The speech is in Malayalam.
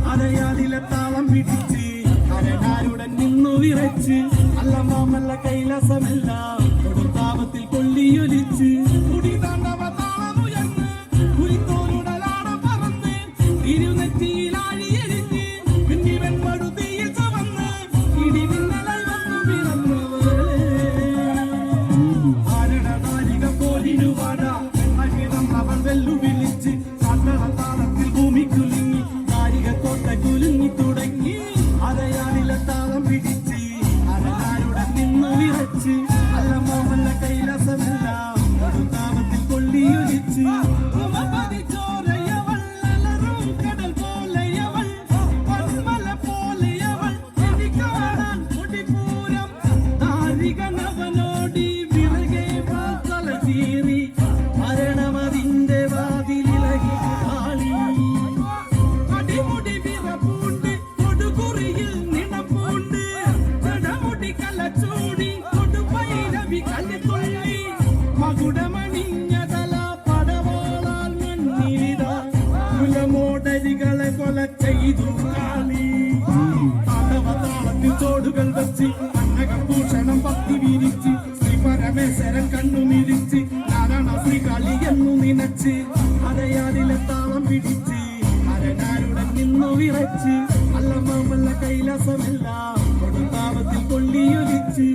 അരയാലിലെ താളം പിടിച്ച് അരനാരുടൻ നിന്നു വിറച്ച് അല്ല മാമല്ല കൈലാസമെല്ലാം കൊടുത്താപത്തിൽ കൊള്ളിയൊലിച്ച് ഇരുനെറ്റിയിലാഴിയെരിഞ്ഞ് പിന്നി വെൺപടുതിയിൽ ചവന്ന് ഇടിമിന്നലായി വന്നു പിറന്നവളെ ആരണനാരിക പോലിരുവാട അഹിതം അവൻ വെല്ലുവിളിച്ച് താളത്തിൽ ഭൂമി കുലുങ്ങി നാരിക കോട്ട കുലുങ്ങി തുടങ്ങി അരയാലിലെ താളം പിടിച്ച് അരനാരുടെ നിന്നു വിറച്ച് അല്ല മോമല്ല കൈലാസമെല്ലാം കൊടുത്താപത്തിൽ കൊള്ളിയൊലിച്ച് മരണമതിന്റെ വാതിലിളകി കാളി അടിമുടി വിറപ്പൂണ്ട് കൊടുകുറിയിൽ നിണപ്പൂണ്ട് ജടമുടി കലച്ചൂടി കൊടുപൈരവി കല്ലിത്തുള്ളി മകുടമണിഞ്ഞ തല പടവാളാൽ മണ്ണിലിത കുലമോടരികളെ കൊല ചെയ്തു കാളി താളത്തിൽ ചോടുകൾ വെച്ച് അന്നകഭൂഷണം പത്തി വിരിച്ച് പരമേശ്വരൻ കണ്ണുമിരിച്ച് നാരായണ ശ്രീകാളി എന്നു നിനച്ച് അരയാലിലെ താളം പിടിച്ച് അരനാരുടൻ നിന്നു വിറച്ച് അല്ല മാമല്ല കൈലാസമെല്ലാം കൊടുത്താപത്തിൽ കൊള്ളിയൊലിച്ച്